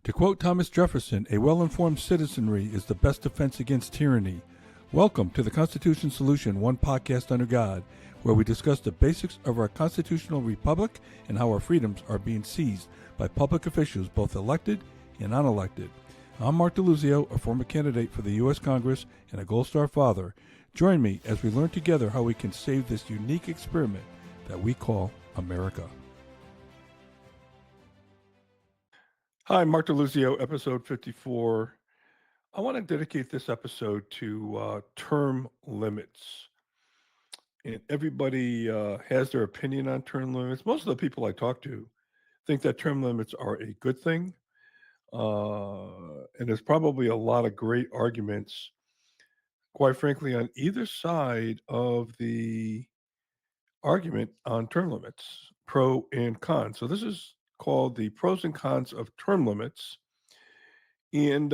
To quote Thomas Jefferson, a well-informed citizenry is the best defense against tyranny. Welcome to the Constitution Solution, one podcast under God, where we discuss the basics of our constitutional republic and how our freedoms are being seized by public officials, both elected and unelected. I'm Mark DeLuzio, a former candidate for the U.S. Congress and a Gold Star father. Join me as we learn together how we can save this unique experiment that we call America. Hi, Mark DeLuzio, episode 54. I want to dedicate this episode to term limits. And everybody has their opinion on term limits. Most of the people I talk to think that term limits are a good thing. And there's probably a lot of great arguments, quite frankly, on either side of the argument on term limits, pro and con. So this is called the pros and cons of term limits. And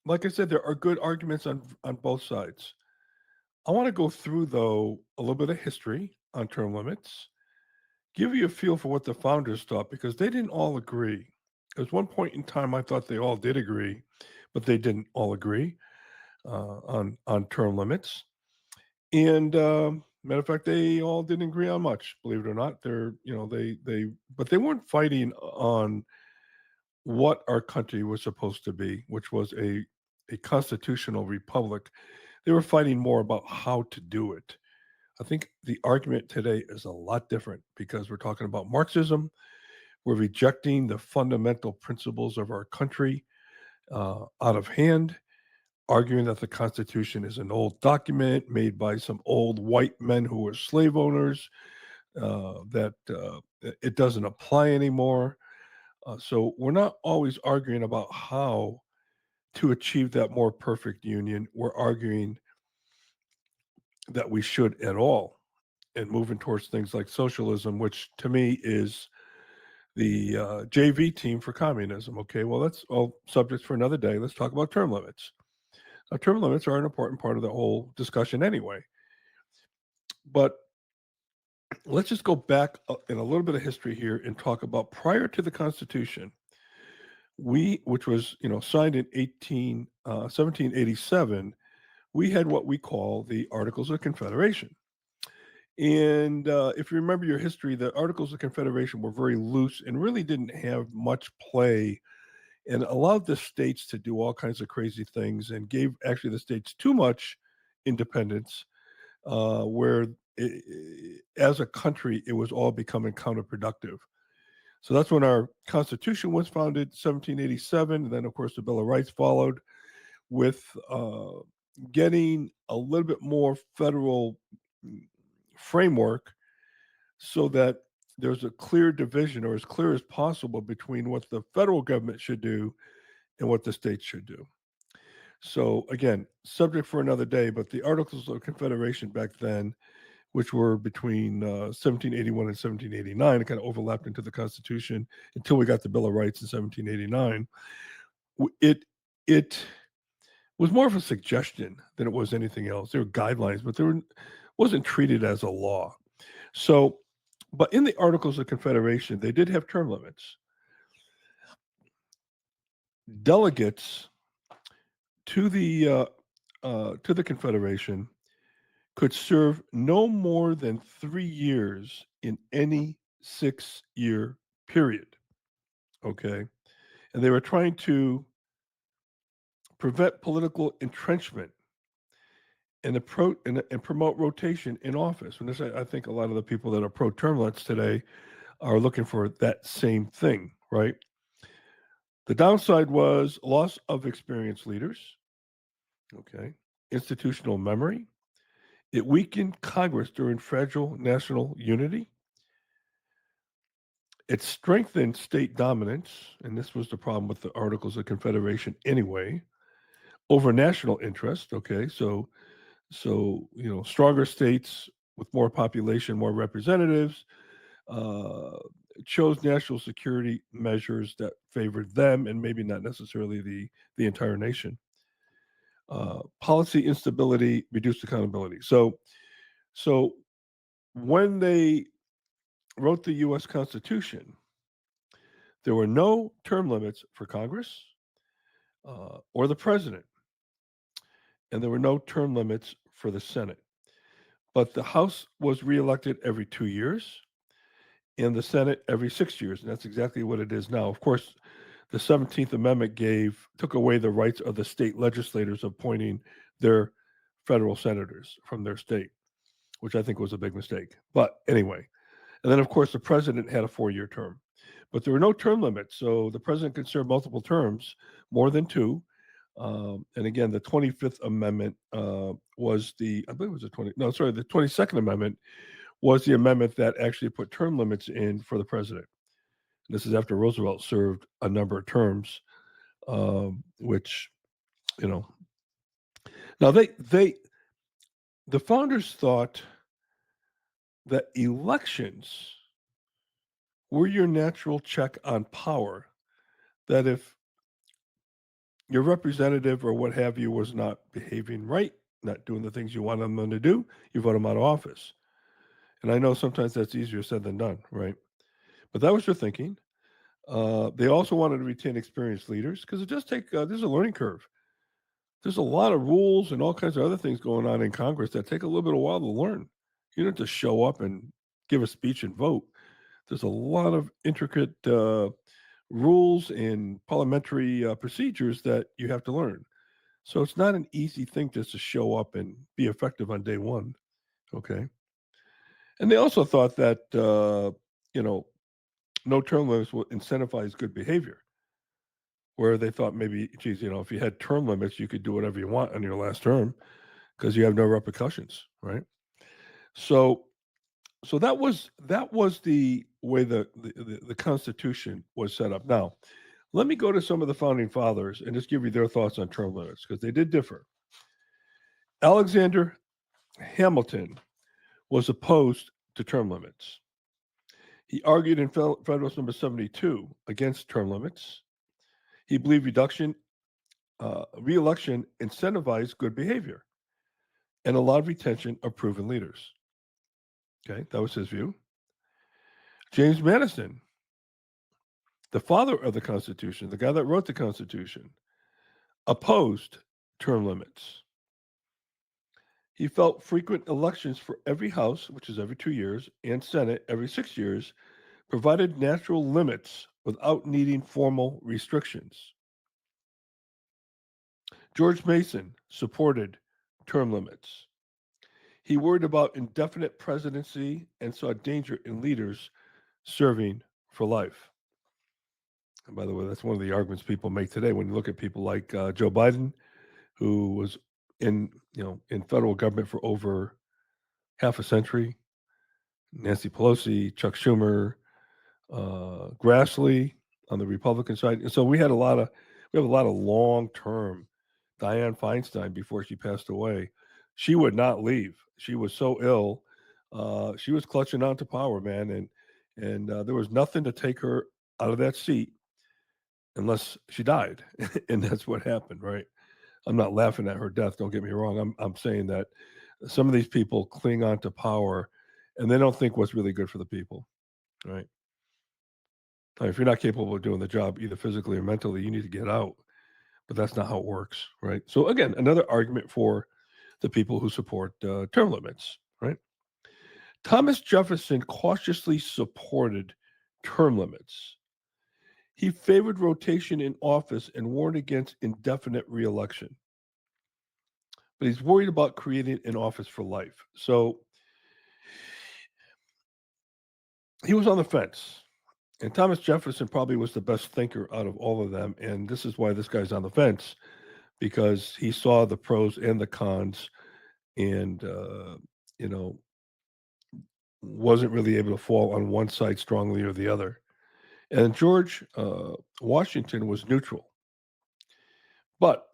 like I said, there are good arguments on both sides. I want to go through, though, a little bit of history on term limits, give you a feel for what the founders thought, because they didn't all agree. There's one point in time I thought they all did agree, but they didn't all agree on term limits. And matter of fact, they all didn't agree on much, believe it or not. But they weren't fighting on what our country was supposed to be, which was a constitutional republic. They were fighting more about how to do it. I think the argument today is a lot different because we're talking about Marxism. We're rejecting the fundamental principles of our country out of hand, arguing that the Constitution is an old document made by some old white men who were slave owners, that it doesn't apply anymore. So we're not always arguing about how to achieve that more perfect union. We're arguing that we should at all, and moving towards things like socialism, which to me is the JV team for communism. Okay, well, that's all subjects for another day. Let's talk about term limits. Now, term limits are an important part of the whole discussion anyway. But let's just go back in a little bit of history here and talk about prior to the Constitution, which was signed in 1787, we had what we call the Articles of Confederation. And if you remember your history, the Articles of Confederation were very loose and really didn't have much play, and allowed the states to do all kinds of crazy things, and gave actually the states too much independence, where as a country, it was all becoming counterproductive. So that's when our Constitution was founded, 1787. And then, of course, the Bill of Rights followed with getting a little bit more federal framework so that there's a clear division, or as clear as possible, between what the federal government should do and what the states should do. So again, subject for another day, but the Articles of Confederation back then, which were between 1781 and 1789, it kind of overlapped into the Constitution until we got the Bill of Rights in 1789. It was more of a suggestion than it was anything else. There were guidelines, but wasn't treated as a law. So, but in the Articles of Confederation, they did have term limits. Delegates to the Confederation could serve no more than 3 years in any 6-year period. Okay, and they were trying to prevent political entrenchment and promote rotation in office. And this, I think, a lot of the people that are pro term limits today are looking for that same thing, right? The downside was loss of experienced leaders. Okay, institutional memory. It weakened Congress during fragile national unity. It strengthened state dominance, and this was the problem with the Articles of Confederation anyway, over national interest. Okay, so stronger states with more population, more representatives, chose national security measures that favored them and maybe not necessarily the entire nation. Policy instability, reduced accountability. So when they wrote the U.S. Constitution, There were no term limits for Congress or the president, and there were no term limits for the Senate. But the House was reelected every 2 years, and the Senate every 6 years, and that's exactly what it is now. Of course, the 17th Amendment took away the rights of the state legislators of appointing their federal senators from their state, which I think was a big mistake. But anyway, and then of course the president had a 4-year term, but there were no term limits, so the president could serve multiple terms, more than two. And again, the 25th Amendment was I believe it was the 22nd Amendment was the amendment that actually put term limits in for the president. This is after Roosevelt served a number of terms, which, you know, now the founders thought that elections were your natural check on power. That if your representative or what have you was not behaving right, not doing the things you want them to do, you vote them out of office. And I know sometimes that's easier said than done, right? But that was their thinking. They also wanted to retain experienced leaders because it does take, there's a learning curve. There's a lot of rules and all kinds of other things going on in Congress that take a little bit of while to learn. You don't just show up and give a speech and vote. There's a lot of intricate rules and parliamentary procedures that you have to learn. So it's not an easy thing just to show up and be effective on day one. Okay. And they also thought that, you know, no term limits will incentivize good behavior, where they thought maybe, geez, if you had term limits, you could do whatever you want on your last term because you have no repercussions, right? So, so that was the way the Constitution was set up. Now, let me go to some of the founding fathers and just give you their thoughts on term limits because they did differ. Alexander Hamilton was opposed to term limits. He argued in Federalist Number 72 against term limits. He believed re-election incentivized good behavior and allowed retention of proven leaders. Okay, that was his view. James Madison, the father of the Constitution, the guy that wrote the Constitution, opposed term limits. He felt frequent elections for every House, which is every 2 years, and Senate every 6 years, provided natural limits without needing formal restrictions. George Mason supported term limits. He worried about indefinite presidency and saw danger in leaders serving for life. And by the way, that's one of the arguments people make today when you look at people like Joe Biden, who was in federal government for over half a century, Nancy Pelosi, Chuck Schumer, Grassley on the Republican side. And so we have a lot of long term. Dianne Feinstein, before she passed away, she would not leave. She was so ill. She was clutching on to power, man, and there was nothing to take her out of that seat unless she died, and that's what happened, right? I'm not laughing at her death. Don't get me wrong. I'm saying that some of these people cling on to power, and they don't think what's really good for the people, right? If you're not capable of doing the job, either physically or mentally, you need to get out. But that's not how it works, right? So again, another argument for the people who support term limits, right? Thomas Jefferson cautiously supported term limits. He favored rotation in office and warned against indefinite reelection. But he's worried about creating an office for life. So he was on the fence. And Thomas Jefferson probably was the best thinker out of all of them. And this is why this guy's on the fence, because he saw the pros and the cons and, you know, wasn't really able to fall on one side strongly or the other. And George Washington was neutral. But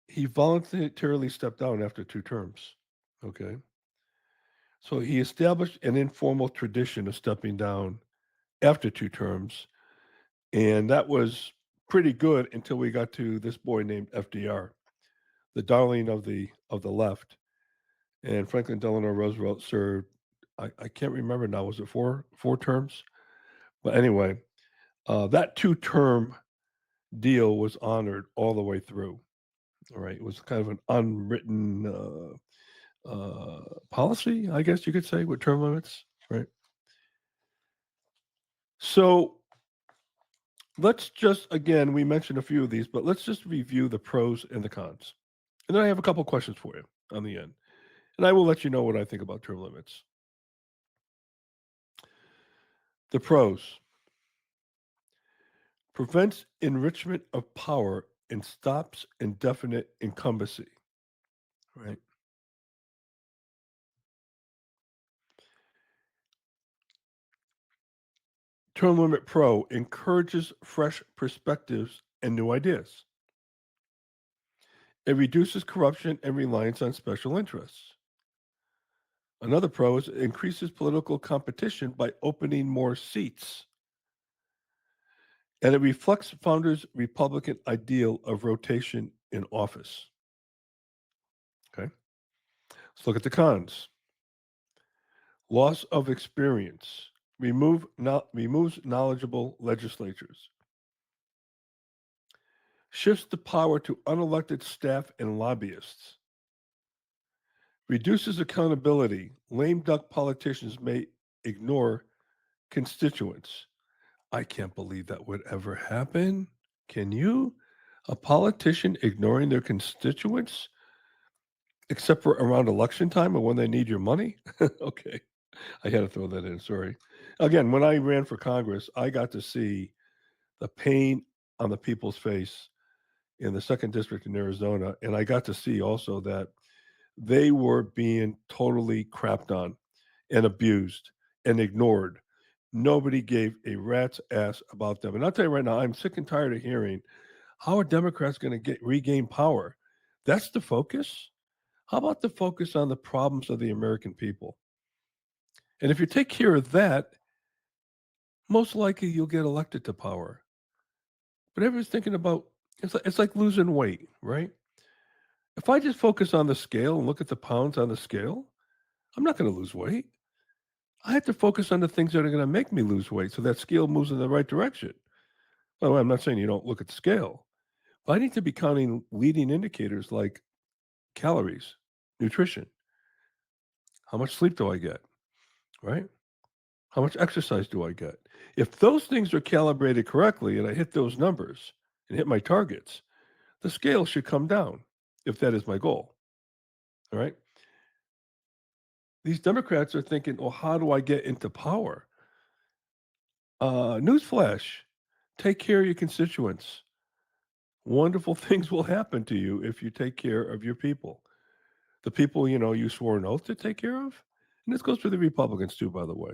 he voluntarily stepped down after 2 terms. Okay. So he established an informal tradition of stepping down after 2 terms. And that was pretty good until we got to this boy named FDR, the darling of the left. And Franklin Delano Roosevelt served I can't remember now. Was it four terms? But anyway, that two-term deal was honored all the way through. All right, it was kind of an unwritten policy, I guess you could say, with term limits, right? So let's just again, we mentioned a few of these, but let's just review the pros and the cons. And then I have a couple questions for you on the end. And I will let you know what I think about term limits. The pros: prevents enrichment of power and stops indefinite incumbency. Right. Term limit pro encourages fresh perspectives and new ideas. It reduces corruption and reliance on special interests. Another pro is it increases political competition by opening more seats. And it reflects founders' Republican ideal of rotation in office. Okay. Let's look at the cons. Loss of experience. Removes knowledgeable legislatures. Shifts the power to unelected staff and lobbyists. Reduces accountability. Lame duck politicians may ignore constituents. I can't believe that would ever happen. Can you? A politician ignoring their constituents, except for around election time or when they need your money? Okay. I had to throw that in. Sorry. Again, when I ran for Congress, I got to see the pain on the people's face in the second district in Arizona. And I got to see also that they were being totally crapped on and abused and ignored. Nobody gave a rat's ass about them. And I'll tell you right now, I'm sick and tired of hearing how are Democrats going to get regain power? That's the focus. How about the focus on the problems of the American people? And if you take care of that, most likely you'll get elected to power. But everyone's thinking about it's like losing weight, right? If I just focus on the scale and look at the pounds on the scale, I'm not going to lose weight. I have to focus on the things that are going to make me lose weight so that scale moves in the right direction. By the way, I'm not saying you don't look at the scale, but I need to be counting leading indicators like calories, nutrition, how much sleep do I get, right? How much exercise do I get? If those things are calibrated correctly and I hit those numbers and hit my targets, the scale should come down if that is my goal. All right. These Democrats are thinking, well, how do I get into power? Newsflash, take care of your constituents. Wonderful things will happen to you if you take care of your people. The people, you swore an oath to take care of. And this goes for the Republicans too, by the way.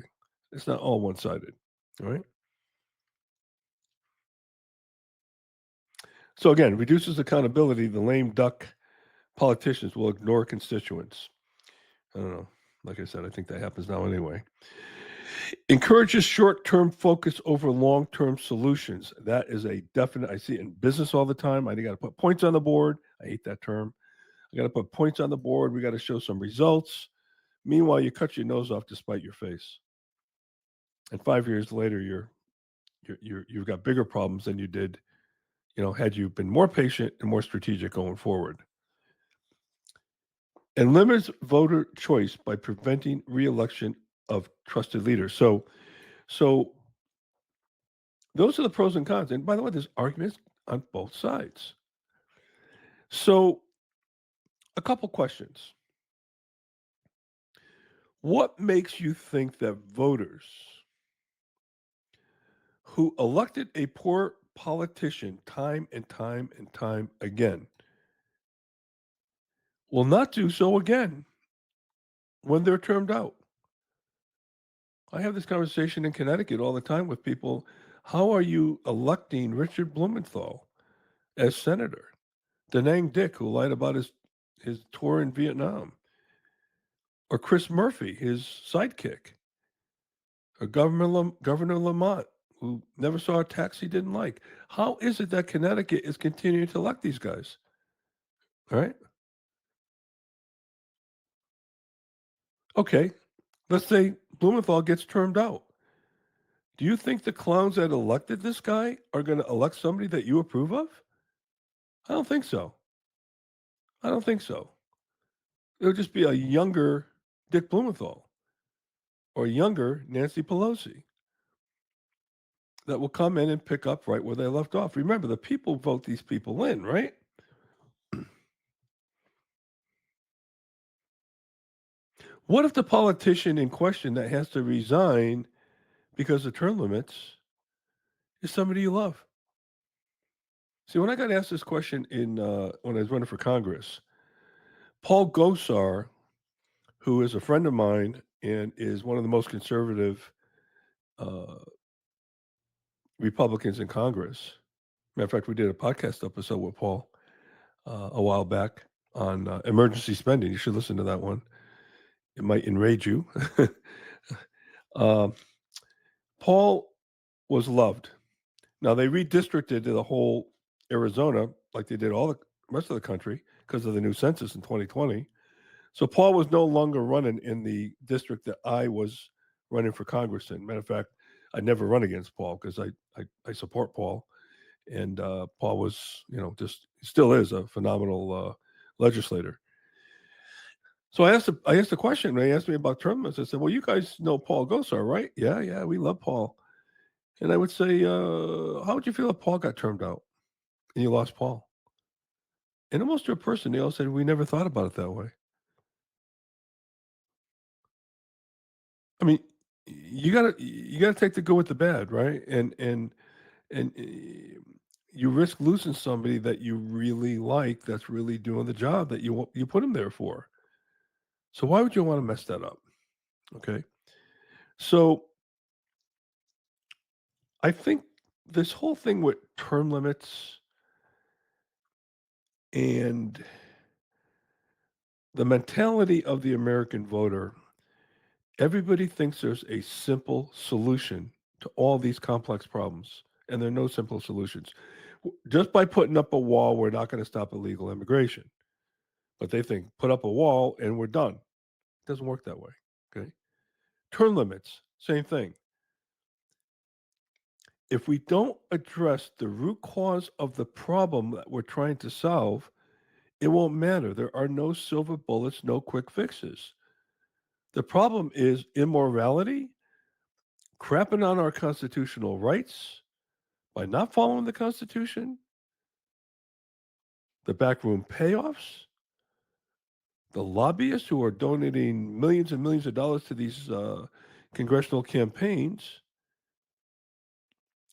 It's not all one sided. All right. So again, reduces accountability. The lame duck politicians will ignore constituents. I don't know. Like I said, I think that happens now anyway. Encourages short term focus over long term solutions. That is a definite, I see it in business all the time. I got to put points on the board. I hate that term. I got to put points on the board. We got to show some results. Meanwhile, you cut your nose off to spite your face. And 5 years later, you've got bigger problems than you did, had you been more patient and more strategic going forward. And limits voter choice by preventing reelection of trusted leaders. So those are the pros and cons. And by the way, there's arguments on both sides. So a couple questions. What makes you think that voters who elected a poor politician time and time and time again will not do so again when they're termed out? I have this conversation in Connecticut all the time with people. How are you electing Richard Blumenthal as senator? Da Nang Dick, who lied about his tour in Vietnam, or Chris Murphy, his sidekick, or Governor Lamont, who never saw a tax he didn't like. How is it that Connecticut is continuing to elect these guys? All right. Okay. Let's say Blumenthal gets termed out. Do you think the clowns that elected this guy are going to elect somebody that you approve of? I don't think so. I don't think so. It'll just be a younger Dick Blumenthal or younger Nancy Pelosi that will come in and pick up right where they left off. Remember, the people vote these people in, right? What if the politician in question that has to resign because of term limits is somebody you love? See, when I got asked this question when I was running for Congress, Paul Gosar, who is a friend of mine and is one of the most conservative uh, Republicans in Congress. Matter of fact, we did a podcast episode with Paul a while back on emergency spending. You should listen to that one. It might enrage you. um, Paul was loved. Now they redistricted the whole Arizona like they did all the rest of the country because of the new census in 2020. So Paul was no longer running in the district that I was running for Congress in. Matter of fact, I never run against Paul because I support Paul, and Paul was just still is a phenomenal legislator. So I asked a question. They asked me about term limits. I said, "Well, you guys know Paul Gosar, right? Yeah, yeah, we love Paul." And I would say, "How would you feel if Paul got termed out and you lost Paul?" And almost to a person, they all said, "We never thought about it that way." I mean, you gotta take the good with the bad, right? And you risk losing somebody that you really like, that's really doing the job that you put him there for. So why would you want to mess that up? Okay, so I think this whole thing with term limits and the mentality of the American voter, everybody thinks there's a simple solution to all these complex problems, and there are no simple solutions. Just by putting up a wall, we're not going to stop illegal immigration. But they think put up a wall and we're done. It doesn't work that way. Okay. Term limits, same thing. If we don't address the root cause of the problem that we're trying to solve, it won't matter. There are no silver bullets, no quick fixes. The problem is immorality, crapping on our constitutional rights by not following the Constitution, the backroom payoffs, the lobbyists who are donating millions and millions of dollars to these congressional campaigns,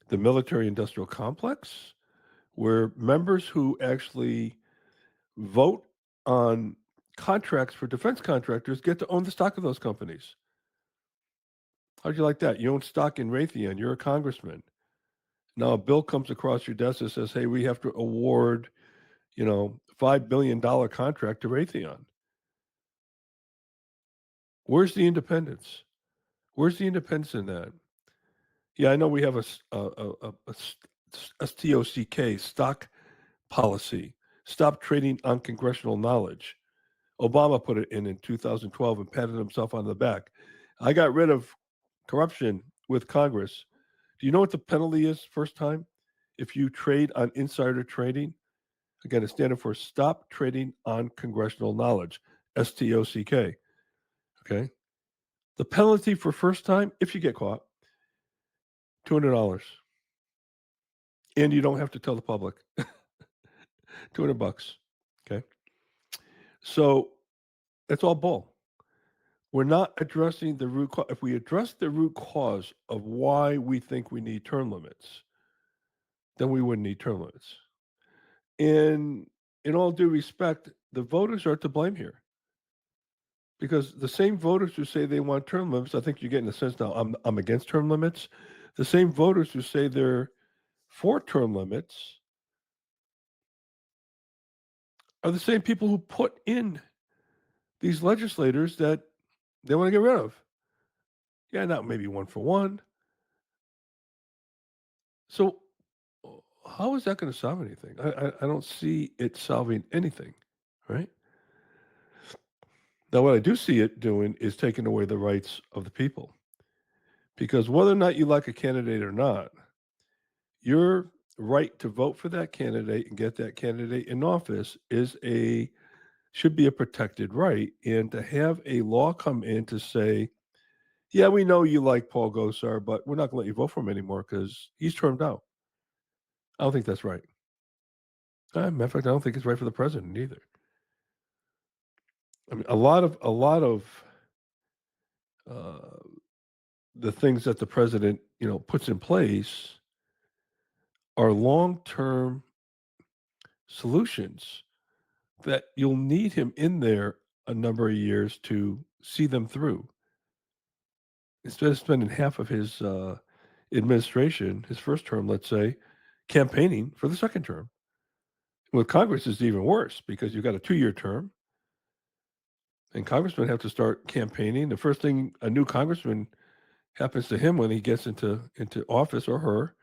the military industrial complex, where members who actually vote on contracts for defense contractors get to own the stock of those companies. How'd you like that? You own stock in Raytheon, you're a congressman. Now a bill comes across your desk that says, hey, we have to award, $5 billion contract to Raytheon. Where's the independence? Where's the independence in that? Yeah, I know we have a STOCK, stock policy. Stop trading on congressional knowledge. Obama put it in 2012 and patted himself on the back. I got rid of corruption with Congress. Do you know what the penalty is first time? If you trade on insider trading, again, it's standing for Stop Trading on Congressional Knowledge, STOCK. Okay. The penalty for first time, if you get caught, $200. And you don't have to tell the public. $200. Okay. So that's all bull. We're not addressing the root cause. If we address the root cause of why we think we need term limits, then we wouldn't need term limits. And in all due respect, the voters are to blame here because the same voters who say they want term limits, I think you're getting a sense now. I'm against term limits. The same voters who say they're for term limits are the same people who put in these legislators that they want to get rid of. Yeah, not maybe one for one. So how is that going to solve anything? I don't see it solving anything, right? Now, what I do see it doing is taking away the rights of the people. Because whether or not you like a candidate or not, your right to vote for that candidate and get that candidate in office is a should be a protected right. And to have a law come in to say, yeah, we know you like Paul Gosar, but we're not going to let you vote for him anymore because he's termed out. I don't think that's right. Matter of fact, I don't think it's right for the president either. I mean, a lot of uh, the things that the president, puts in place are long-term solutions that you'll need him in there a number of years to see them through. Instead of spending half of his administration, his first term, let's say, campaigning for the second term. With Congress, it's even worse because you've got a 2-year term, and congressmen have to start campaigning. The first thing a new congressman happens to him when he gets into office or her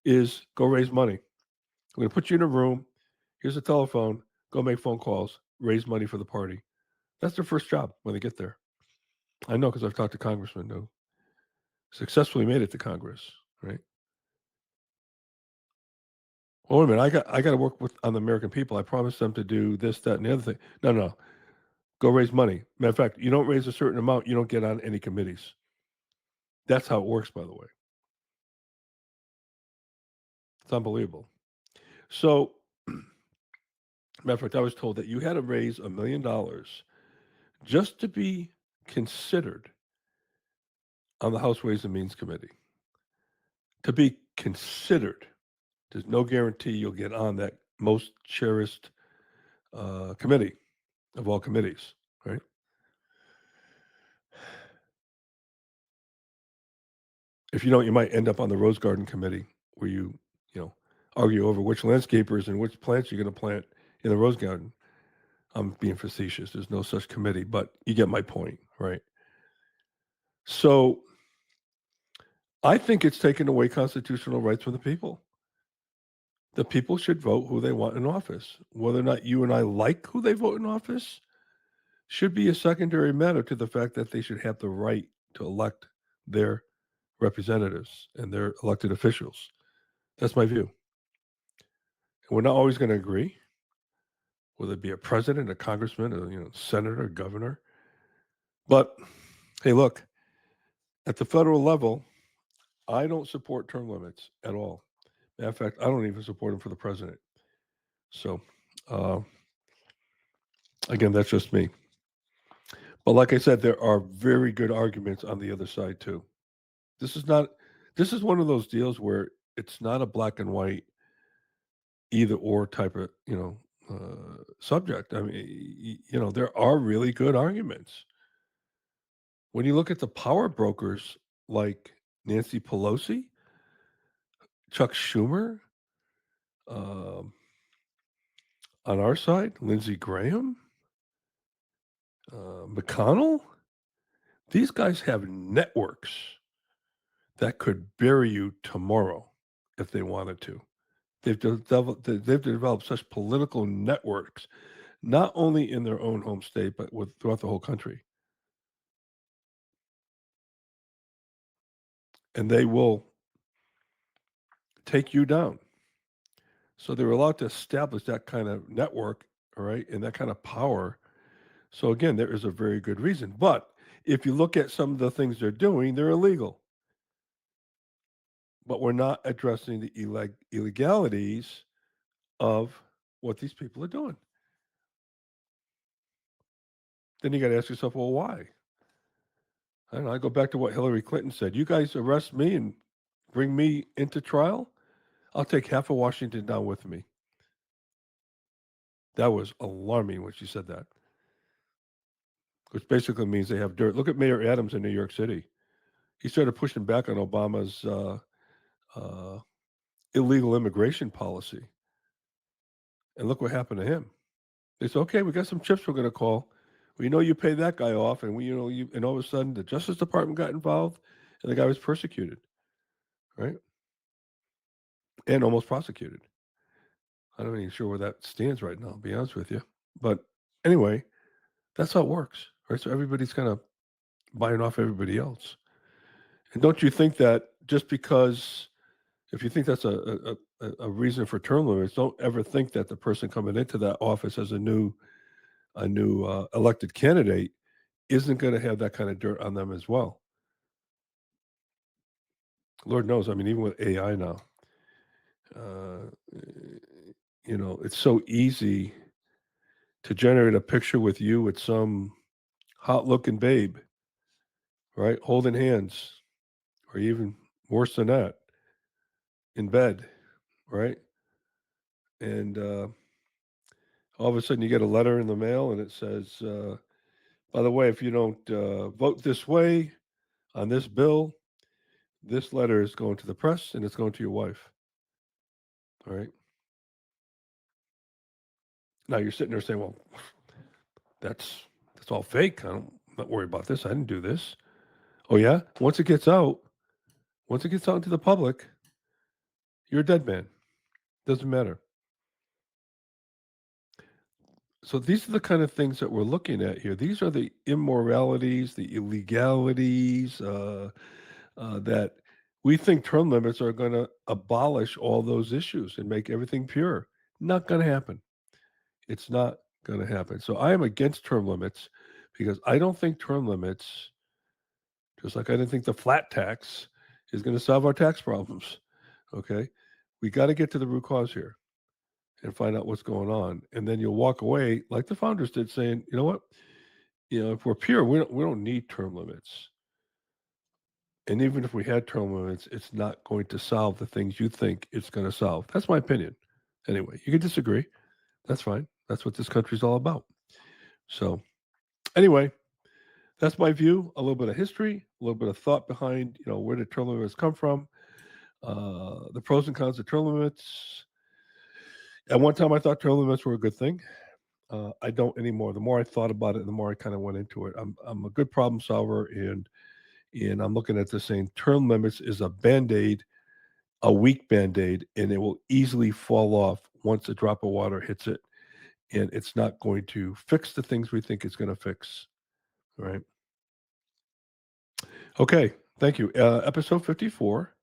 is go raise money. I'm going to put you in a room. Here's a telephone. Go make phone calls. Raise money for the party. That's their first job when they get there. I know because I've talked to congressmen who successfully made it to Congress. Right? Well, wait a minute. I got to work with on the American people. I promised them to do this, that, and the other thing. No, no. Go raise money. Matter of fact, you don't raise a certain amount, you don't get on any committees. That's how it works, by the way. It's unbelievable. So, matter of fact, I was told that you had to raise $1 million just to be considered on the House Ways and Means Committee. To be considered. There's no guarantee you'll get on that most cherished committee of all committees, right? If you don't, you might end up on the Rose Garden Committee where you know, argue over which landscapers and which plants you're going to plant in the Rose Garden. I'm being facetious. There's no such committee, but you get my point, right? So I think it's taken away constitutional rights from the people. The people should vote who they want in office. Whether or not you and I like who they vote in office should be a secondary matter to the fact that they should have the right to elect their representatives and their elected officials. That's my view. And we're not always going to agree, whether it be a president, a congressman, a senator, a governor. But hey, look, at the federal level, I don't support term limits at all. Matter of fact, I don't even support them for the president. So, uh, again, that's just me. But like I said, there are very good arguments on the other side too. This is not. This is one of those deals where it's not a black and white either or type of subject. I mean, there are really good arguments. When you look at the power brokers like Nancy Pelosi, Chuck Schumer, um, on our side, Lindsey Graham, McConnell, these guys have networks that could bury you tomorrow if they wanted to. They've developed such political networks, not only in their own home state, but throughout the whole country. And they will take you down. So they were allowed to establish that kind of network, all right, and that kind of power. So again, there is a very good reason. But if you look at some of the things they're doing, they're illegal. But we're not addressing the illegalities of what these people are doing. Then you got to ask yourself, well, why? I don't know. I go back to what Hillary Clinton said. You guys arrest me and bring me into trial. I'll take half of Washington down with me. That was alarming when she said that, which basically means they have dirt. Look at Mayor Adams in New York City. He started pushing back on Obama's uh, illegal immigration policy. And look what happened to him. They said, okay, we got some chips we're going to call. We know you pay that guy off. And and all of a sudden the Justice Department got involved and the guy was persecuted, right? And almost prosecuted. I'm not even sure where that stands right now, to be honest with you. But anyway, that's how it works, right? So everybody's kind of buying off everybody else. And don't you think that just because if you think that's a reason for term limits, don't ever think that the person coming into that office as a new elected candidate isn't going to have that kind of dirt on them as well. Lord knows, I mean, even with AI now, uh, it's so easy to generate a picture with you with some hot-looking babe, right, holding hands, or even worse than that, in bed, right? And all of a sudden, you get a letter in the mail, and it says, "By the way, if you don't vote this way on this bill, this letter is going to the press, and it's going to your wife." All right. Now you're sitting there saying, "Well, that's that's all fake. I'm not worried about this. I didn't do this." Oh yeah. Once it gets out into the public, you're a dead man. Doesn't matter. So these are the kind of things that we're looking at here. These are the immoralities, the illegalities that we think term limits are going to abolish all those issues and make everything pure. Not going to happen. It's not going to happen. So I am against term limits because I don't think term limits, just like I didn't think the flat tax is going to solve our tax problems. Okay. We got to get to the root cause here and find out what's going on. And then you'll walk away like the founders did saying, you know what? If we're pure, we don't need term limits. And even if we had term limits, it's not going to solve the things you think it's going to solve. That's my opinion. Anyway, you can disagree. That's fine. That's what this country's all about. So anyway, that's my view. A little bit of history, a little bit of thought behind, where did term limits come from? The pros and cons of term limits. At one time, I thought term limits were a good thing. I don't anymore. The more I thought about it, the more I kind of went into it. I'm a good problem solver, and I'm looking at this saying term limits is a band-aid, a weak band-aid, and it will easily fall off once a drop of water hits it, and it's not going to fix the things we think it's going to fix. Right? Okay. Thank you. Episode 54: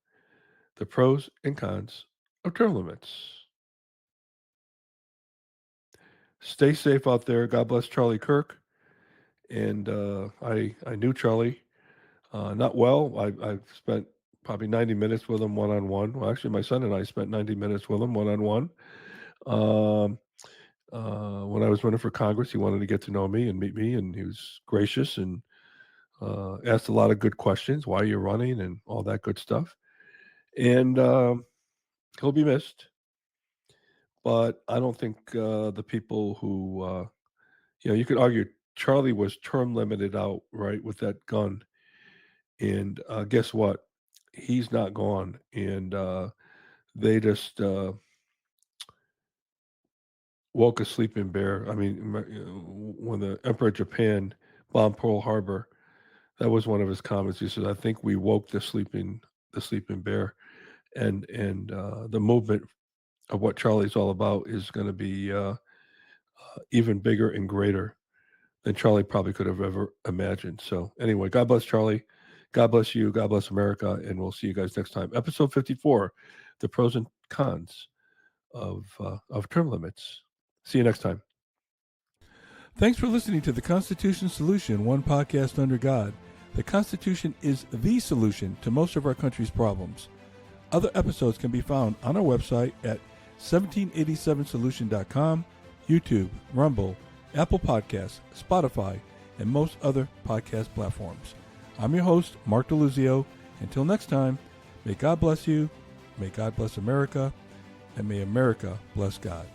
the pros and cons of term limits. Stay safe out there. God bless Charlie Kirk. And I knew Charlie not well. I've spent probably 90 minutes with him one on one. Well, actually, my son and I spent 90 minutes with him one on one. When I was running for Congress, he wanted to get to know me and meet me, and he was gracious and asked a lot of good questions. Why are you running and all that good stuff. And he'll be missed. But I don't think the people who, you could argue Charlie was term limited out, right, with that gun. And guess what? He's not gone. And they just woke a sleeping bear. I mean, when the Emperor of Japan bombed Pearl Harbor, that was one of his comments. He said, "I think we woke the sleeping bear," and the movement of what Charlie's all about is going to be even bigger and greater than Charlie probably could have ever imagined. So anyway, God bless Charlie. God bless you. God bless America. And we'll see you guys next time. Episode 54, the pros and cons of term limits. See you next time. Thanks for listening to the Constitution Solution, one podcast under God. The Constitution is the solution to most of our country's problems. Other episodes can be found on our website at 1787solution.com, YouTube, Rumble, Apple Podcasts, Spotify, and most other podcast platforms. I'm your host, Mark DeLuzio. Until next time, may God bless you, may God bless America, and may America bless God.